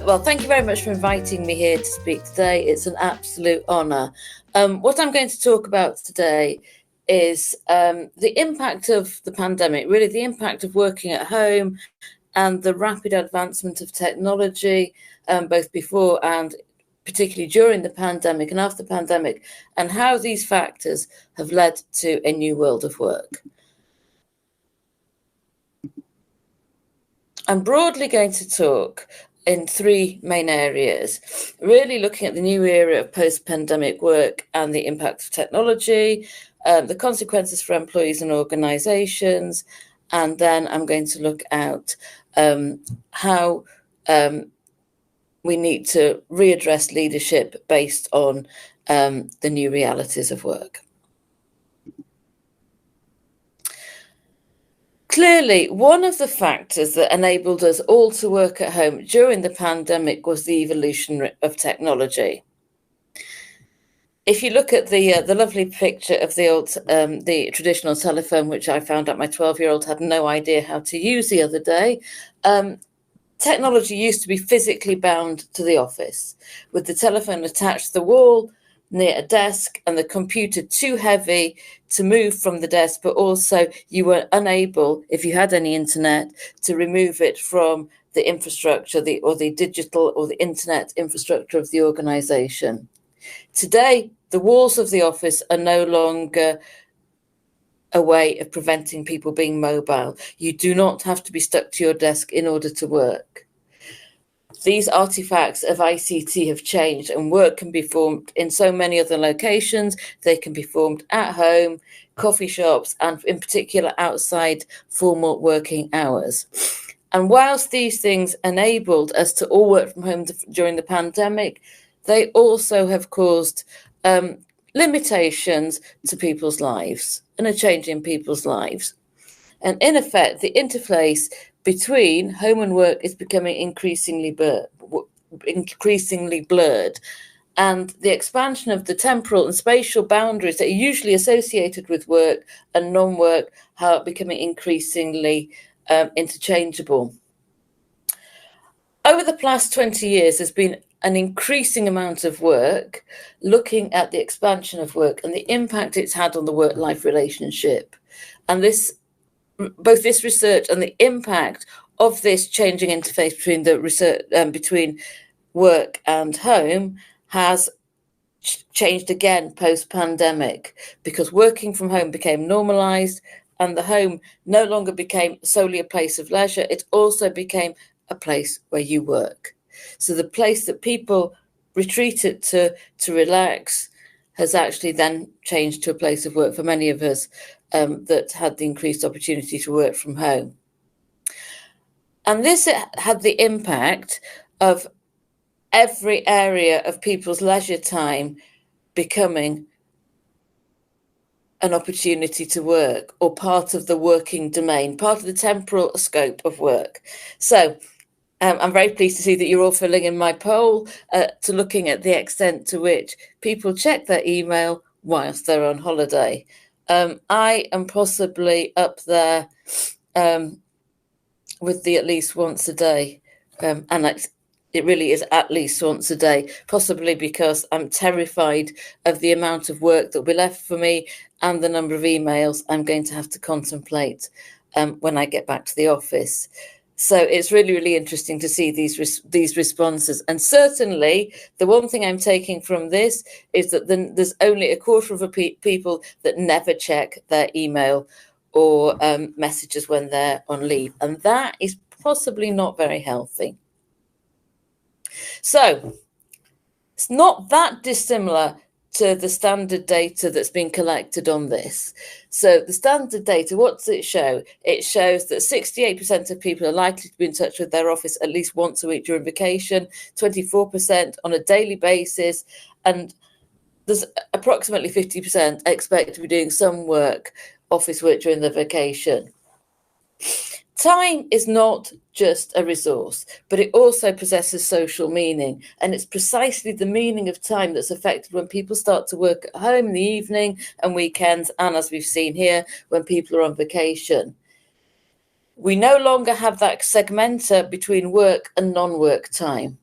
Well, thank you very much for inviting me here to speak today. It's an absolute honour. What I'm going to talk about today is the impact of the pandemic, really the impact of working at home and the rapid advancement of technology, both before and particularly during the pandemic and after the pandemic, and how these factors have led to a new world of work. I'm broadly going to talk in three main areas, really looking at the new era of post-pandemic work and the impact of technology, the consequences for employees and organisations, and then I'm going to look at how we need to readdress leadership based on the new realities of work. Clearly, one of the factors that enabled us all to work at home during the pandemic was the evolution of technology. If you look at the lovely picture of the traditional telephone, which I found out my 12-year-old had no idea how to use the other day, technology used to be physically bound to the office, with the telephone attached to the wall near a desk and the computer too heavy to move from the desk, but also you were unable, if you had any internet, to remove it from the infrastructure, or the digital or the internet infrastructure of the organization. Today, the walls of the office are no longer a way of preventing people being mobile. You do not have to be stuck to your desk in order to work. These artifacts of ICT have changed, and work can be performed in so many other locations. They can be performed at home, coffee shops, and in particular outside formal working hours. And whilst these things enabled us to all work from home during the pandemic, they also have caused limitations to people's lives and a change in people's lives. And in effect, the interface between home and work is becoming increasingly blurred. And the expansion of the temporal and spatial boundaries that are usually associated with work and non-work are becoming increasingly interchangeable. Over the past 20 years, there's been an increasing amount of work looking at the expansion of work and the impact it's had on the work-life relationship. And both this research and the impact of this changing interface between the research between work and home has changed again post-pandemic, because working from home became normalized and the home no longer became solely a place of leisure. It also became a place where you work. So the place that people retreated to relax has actually then changed to a place of work for many of us that had the increased opportunity to work from home. And this had the impact of every area of people's leisure time becoming an opportunity to work, or part of the working domain, part of the temporal scope of work. So I'm very pleased to see that you're all filling in my poll to looking at the extent to which people check their email whilst they're on holiday. I am possibly up there with the at least once a day, and it really is at least once a day, possibly because I'm terrified of the amount of work that will be left for me and the number of emails I'm going to have to contemplate when I get back to the office. So it's really, really interesting to see these responses. And certainly the one thing I'm taking from this is that there's only a quarter of people that never check their email or messages when they're on leave. And that is possibly not very healthy. So it's not that dissimilar to the standard data that's been collected on this. So the standard data, what does it show? It shows that 68% of people are likely to be in touch with their office at least once a week during vacation, 24% on a daily basis, and there's approximately 50% expect to be doing some office work during the vacation. Time is not just a resource, but it also possesses social meaning. And it's precisely the meaning of time that's affected when people start to work at home in the evening and weekends, and as we've seen here, when people are on vacation. We no longer have that segmenter between work and non-work time.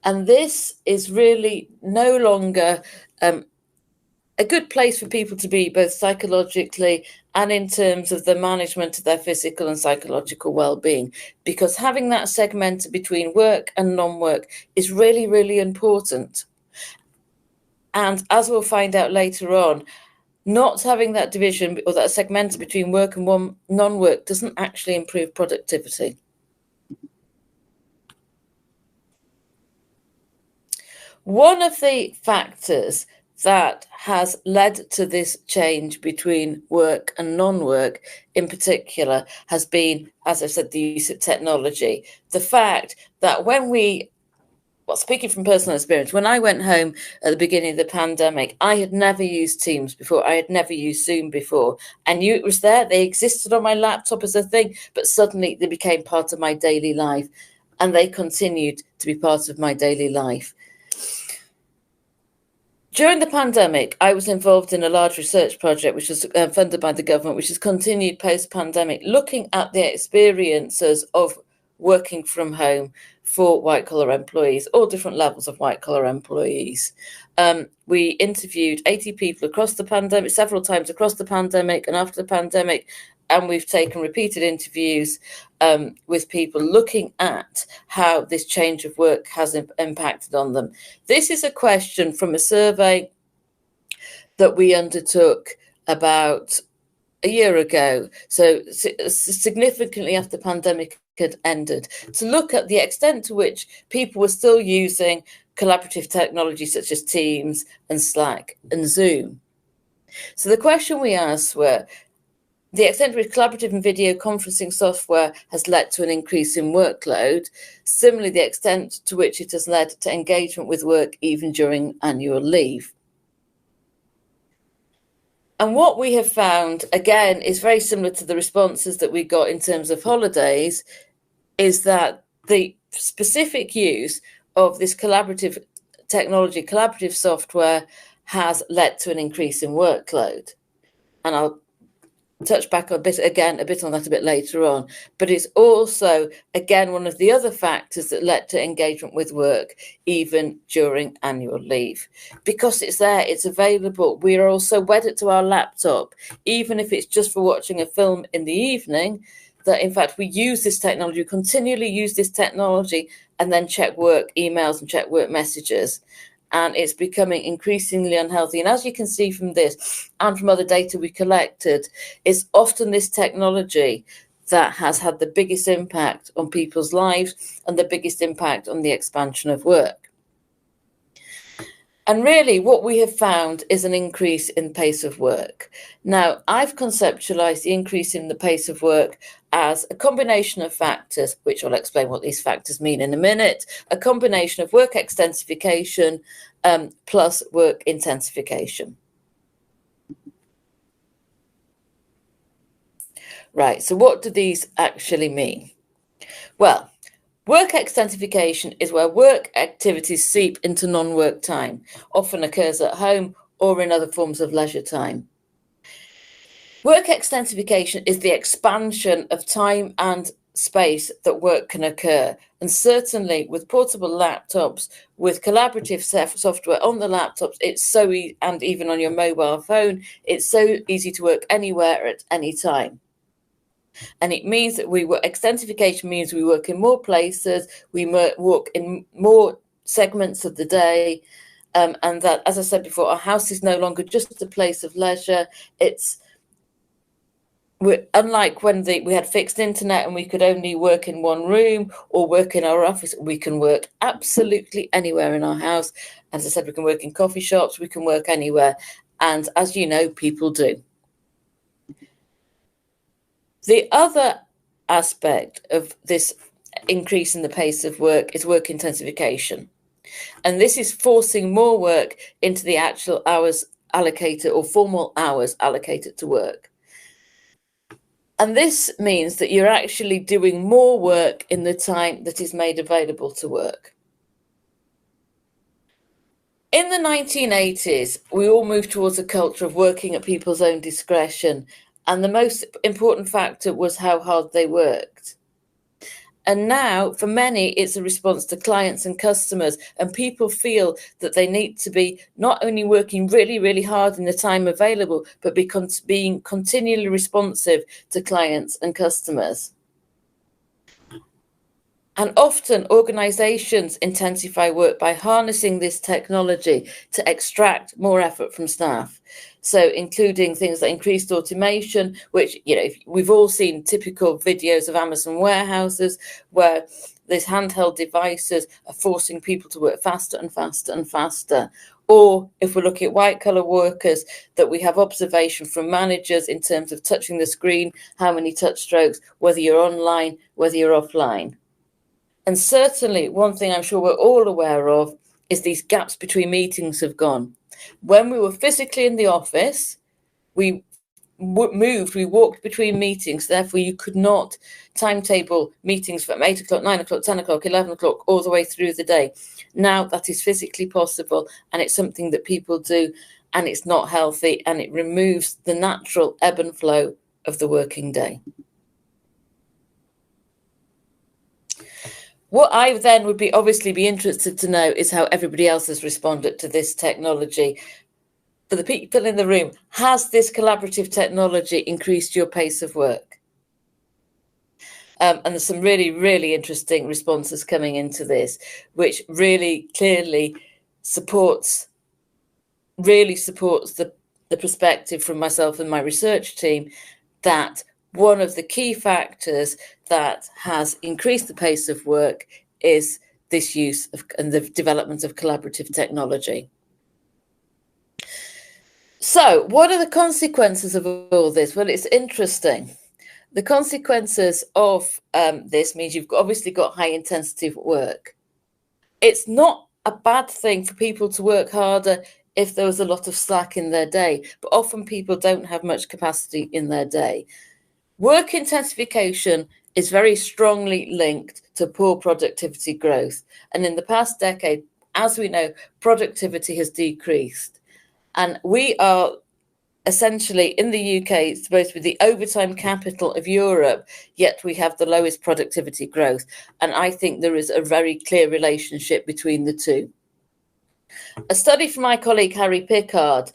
And this is really no longer a good place for people to be, both psychologically and in terms of the management of their physical and psychological well-being, because having that segmented between work and non-work is really, really important. And as we'll find out later on, not having that division or that segmented between work and non-work doesn't actually improve productivity. One of the factors that has led to this change between work and non-work in particular has been, as I said, the use of technology. The fact that speaking from personal experience, when I went home at the beginning of the pandemic, I had never used Teams before. I had never used Zoom before. I knew it was there. They existed on my laptop as a thing, but suddenly they became part of my daily life, and they continued to be part of my daily life. During the pandemic, I was involved in a large research project which was funded by the government, which has continued post-pandemic, looking at the experiences of working from home for white-collar employees, all different levels of white-collar employees. We interviewed 80 people across the pandemic, several times across the pandemic and after the pandemic, and we've taken repeated interviews with people looking at how this change of work has impacted on them. This is a question from a survey that we undertook about a year ago, so significantly after the pandemic had ended, to look at the extent to which people were still using collaborative technology such as Teams and Slack and Zoom. So the question we asked were, the extent to which collaborative and video conferencing software has led to an increase in workload, similarly the extent to which it has led to engagement with work even during annual leave. And what we have found, again, is very similar to the responses that we got in terms of holidays, is that the specific use of this collaborative technology, collaborative software, has led to an increase in workload. And I'll touch back a bit on that a bit later on, but it's also, again, one of the other factors that led to engagement with work even during annual leave, because it's there, it's available. We are also wedded to our laptop, even if it's just for watching a film in the evening, that in fact we use this technology, continually use this technology, and then check work emails and check work messages. And it's becoming increasingly unhealthy. And as you can see from this and from other data we collected, it's often this technology that has had the biggest impact on people's lives and the biggest impact on the expansion of work. And really what we have found is an increase in the pace of work. Now, I've conceptualized the increase in the pace of work as a combination of factors, which I'll explain what these factors mean in a minute, a combination of work extensification plus work intensification. Right, so what do these actually mean? Well, work extensification is where work activities seep into non-work time, often occurs at home or in other forms of leisure time. Work extensification is the expansion of time and space that work can occur. And certainly with portable laptops, with collaborative software on the laptops, it's so easy, and even on your mobile phone, it's so easy to work anywhere at any time. And it means that extensification means we work in more places, we work in more segments of the day, and that, as I said before, our house is no longer just a place of leisure. Unlike when we had fixed internet and we could only work in one room or work in our office, we can work absolutely anywhere in our house. As I said, we can work in coffee shops, we can work anywhere. And as you know, people do. The other aspect of this increase in the pace of work is work intensification. And this is forcing more work into the actual hours allocated or formal hours allocated to work. And this means that you're actually doing more work in the time that is made available to work. In the 1980s, we all moved towards a culture of working at people's own discretion. And the most important factor was how hard they worked. And now, for many, it's a response to clients and customers, and people feel that they need to be not only working really, really hard in the time available, but being continually responsive to clients and customers. And often organizations intensify work by harnessing this technology to extract more effort from staff. So including things like increased automation, which, we've all seen typical videos of Amazon warehouses where these handheld devices are forcing people to work faster and faster and faster. Or if we're looking at white collar workers, that we have observation from managers in terms of touching the screen, how many touch strokes, whether you're online, whether you're offline. And certainly one thing I'm sure we're all aware of is these gaps between meetings have gone. When we were physically in the office, we walked between meetings. Therefore, you could not timetable meetings from 8 o'clock, 9 o'clock, 10 o'clock, 11 o'clock, all the way through the day. Now that is physically possible, and it's something that people do, and it's not healthy, and it removes the natural ebb and flow of the working day. What I then would obviously be interested to know is how everybody else has responded to this technology. For the people in the room, has this collaborative technology increased your pace of work? And there's some really, really interesting responses coming into this, which really clearly supports the perspective from myself and my research team that one of the key factors that has increased the pace of work is this use of and the development of collaborative technology. So what are the consequences of all this? Well, it's interesting. The consequences of this means you've obviously got high intensity work. It's not a bad thing for people to work harder if there was a lot of slack in their day, but often people don't have much capacity in their day. Work intensification is very strongly linked to poor productivity growth. And in the past decade, as we know, productivity has decreased. And we are essentially in the UK supposed to be the overtime capital of Europe, yet we have the lowest productivity growth. And I think there is a very clear relationship between the two. A study from my colleague Harry Pickard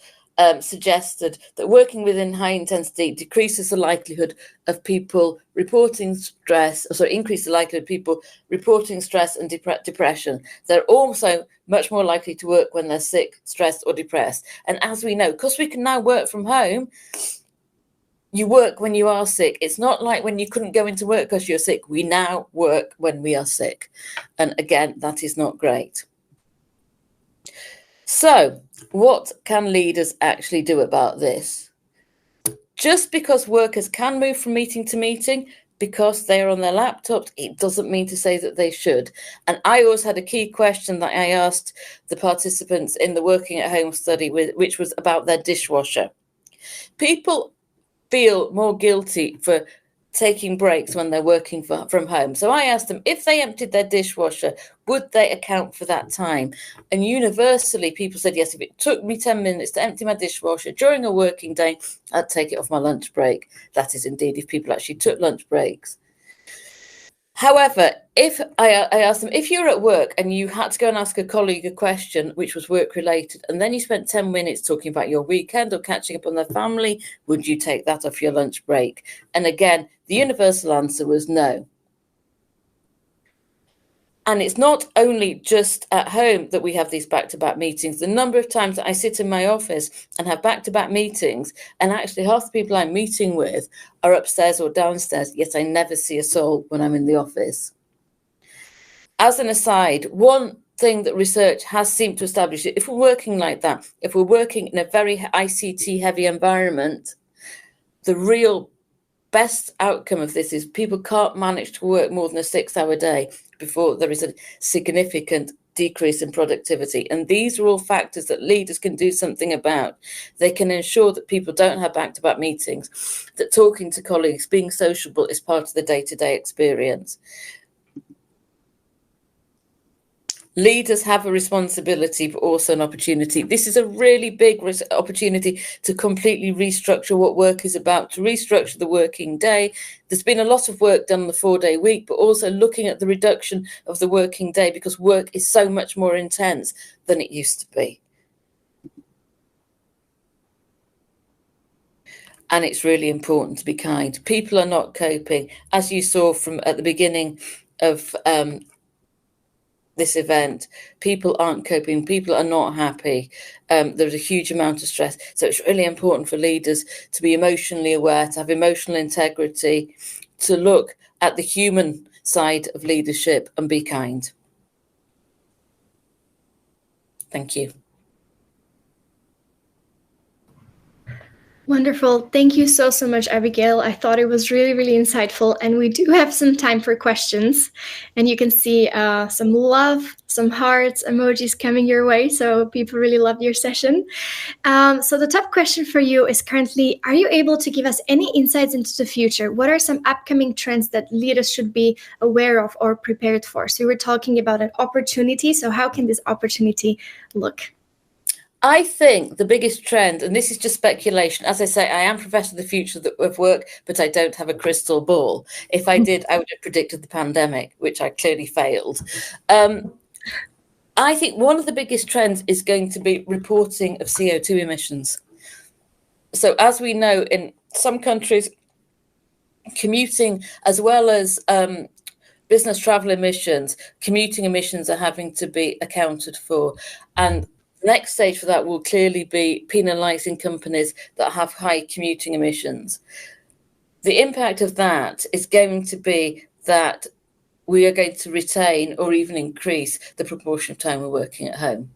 suggested that working within high intensity decreases the likelihood of people reporting stress, increase the likelihood of people reporting stress and depression. They're also much more likely to work when they're sick, stressed, or depressed. And as we know, because we can now work from home, you work when you are sick. It's not like when you couldn't go into work because you're sick. We now work when we are sick. And again, that is not great. So, what can leaders actually do about this? Just because workers can move from meeting to meeting because they're on their laptops, it doesn't mean to say that they should. And I always had a key question that I asked the participants in the working at home study, which was about their dishwasher. People feel more guilty for taking breaks when they're working from home. So I asked them if they emptied their dishwasher, would they account for that time? And universally, people said, yes, if it took me 10 minutes to empty my dishwasher during a working day, I'd take it off my lunch break. That is indeed if people actually took lunch breaks. However, if I asked them, if you're at work and you had to go and ask a colleague a question which was work related, and then you spent 10 minutes talking about your weekend or catching up on their family, would you take that off your lunch break? And again, the universal answer was no. And it's not only just at home that we have these back-to-back meetings. The number of times that I sit in my office and have back-to-back meetings, and actually half the people I'm meeting with are upstairs or downstairs, yet I never see a soul when I'm in the office. As an aside, one thing that research has seemed to establish, if we're working like that, if we're working in a very ICT-heavy environment, the real best outcome of this is people can't manage to work more than a 6-hour day before there is a significant decrease in productivity. And these are all factors that leaders can do something about. They can ensure that people don't have back-to-back meetings, that talking to colleagues, being sociable is part of the day-to-day experience. Leaders have a responsibility, but also an opportunity. This is a really big opportunity to completely restructure what work is about, to restructure the working day. There's been a lot of work done on the 4-day week, but also looking at the reduction of the working day, because work is so much more intense than it used to be. And it's really important to be kind. People are not coping. As you saw from at the beginning of this event, people aren't coping, people are not happy. There's a huge amount of stress. So it's really important for leaders to be emotionally aware, to have emotional integrity, to look at the human side of leadership and be kind. Thank you. Wonderful. Thank you so much, Abigail. I thought it was really, really insightful. And we do have some time for questions. And you can see some love, some hearts, emojis coming your way. So people really love your session. So the top question for you is currently, are you able to give us any insights into the future? What are some upcoming trends that leaders should be aware of or prepared for? So we were talking about an opportunity. So how can this opportunity look? I think the biggest trend, and this is just speculation, as I say, I am professor of the future of work, but I don't have a crystal ball. If I did, I would have predicted the pandemic, which I clearly failed. I think one of the biggest trends is going to be reporting of CO2 emissions. So as we know, in some countries, commuting as well as business travel emissions, commuting emissions are having to be accounted for. And the next stage for that will clearly be penalising companies that have high commuting emissions. The impact of that is going to be that we are going to retain or even increase the proportion of time we're working at home.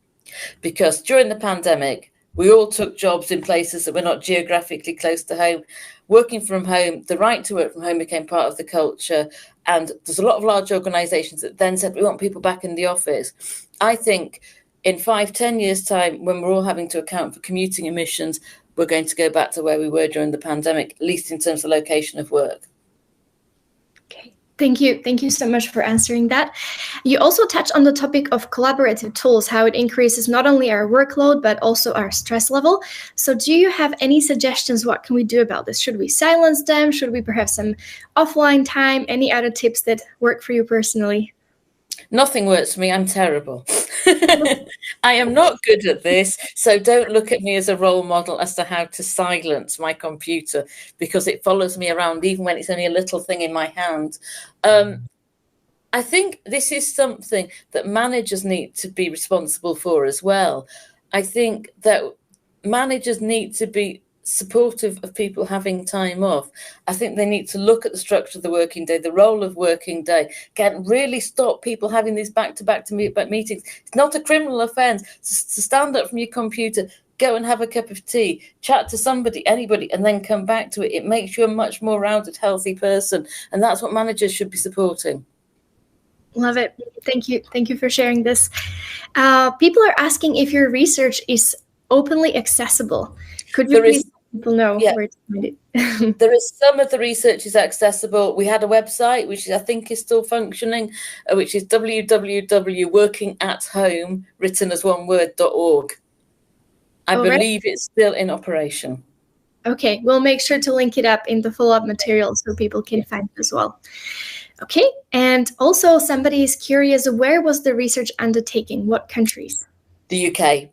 Because during the pandemic, we all took jobs in places that were not geographically close to home. Working from home, the right to work from home became part of the culture. And there's a lot of large organisations that then said, we want people back in the office. I think in 5-10 years' time, when we're all having to account for commuting emissions, we're going to go back to where we were during the pandemic, at least in terms of location of work. Okay. Thank you. Thank you so much for answering that. You also touched on the topic of collaborative tools, how it increases not only our workload, but also our stress level. So do you have any suggestions? What can we do about this? Should we silence them? Should we perhaps some offline time? Any other tips that work for you personally? Nothing works for me. I'm terrible. I am not good at this. So don't look at me as a role model as to how to silence my computer, because it follows me around even when it's only a little thing in my hand. I think this is something that managers need to be responsible for as well. I think that managers need to be supportive of people having time off. I think they need to look at the structure of the working day, the role of working day, can really stop people having these back-to-back meetings. It's not a criminal offence to stand up from your computer, go and have a cup of tea, chat to somebody, anybody, and then come back to it. It makes you a much more rounded, healthy person. And that's what managers should be supporting. Love it. Thank you. Thank you for sharing this. People are asking if your research is openly accessible. Could you please let people know where to find it? There is some of the research is accessible. We had a website, which I think is still functioning, which is www.workingathome, written as one word.org. I believe it's still in operation. Okay, we'll make sure to link it up in the follow-up material so people can find it as well. Okay, and also somebody is curious, where was the research undertaking? What countries? The UK,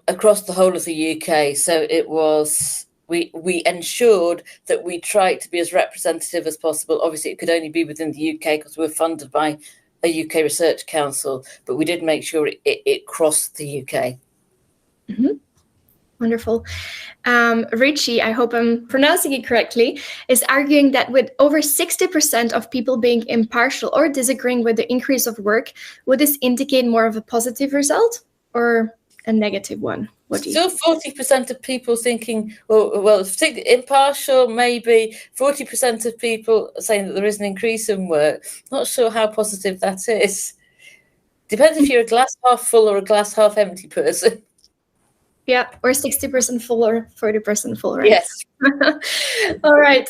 across the whole of the UK. So it was, we ensured that we tried to be as representative as possible. Obviously, it could only be within the UK because we're funded by a UK Research Council, but we did make sure it crossed the UK. Mm-hmm. Wonderful. Richie, I hope I'm pronouncing it correctly, is arguing that with over 60% of people being impartial or disagreeing with the increase of work, would this indicate more of a positive result or a negative one? What do you think? 40% of people thinking, well, impartial, maybe 40% of people saying that there is an increase in work. Not sure how positive that is. Depends if you're a glass half full or a glass half empty person. Yeah, or 60% full or 40% full, right? Yes. All right.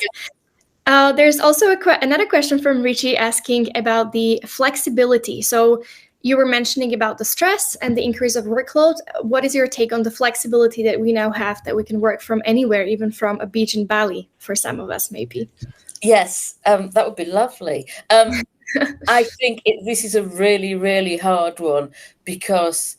There's also another question from Richie asking about the flexibility. So You were mentioning about the stress and the increase of workload. What is your take on the flexibility that we now have, that we can work from anywhere, even from a beach in Bali for some of us, maybe? Yes, that would be lovely. I think this is a really, really hard one, because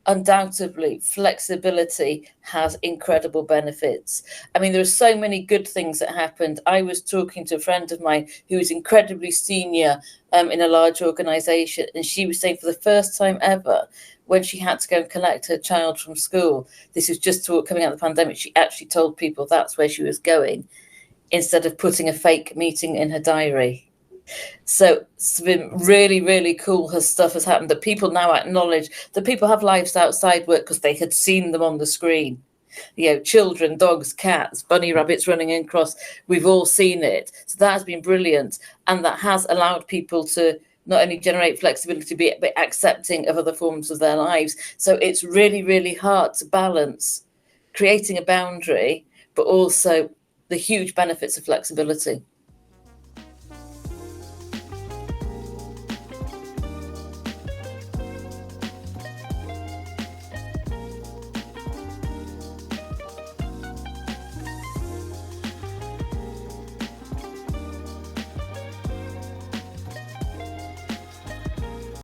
undoubtedly flexibility has incredible benefits. I mean, there are so many good things that happened. I was talking to a friend of mine who is incredibly senior in a large organization, and she was saying for the first time ever, when she had to go and collect her child from school, this was just coming out of the pandemic, she actually told people that's where she was going instead of putting a fake meeting in her diary. So it's been really, really cool. Her stuff has happened that people now acknowledge that people have lives outside work because they had seen them on the screen. You know, children, dogs, cats, bunny rabbits running across. We've all seen it. So that has been brilliant. And that has allowed people to not only generate flexibility, but accepting of other forms of their lives. So it's really, really hard to balance creating a boundary, but also the huge benefits of flexibility.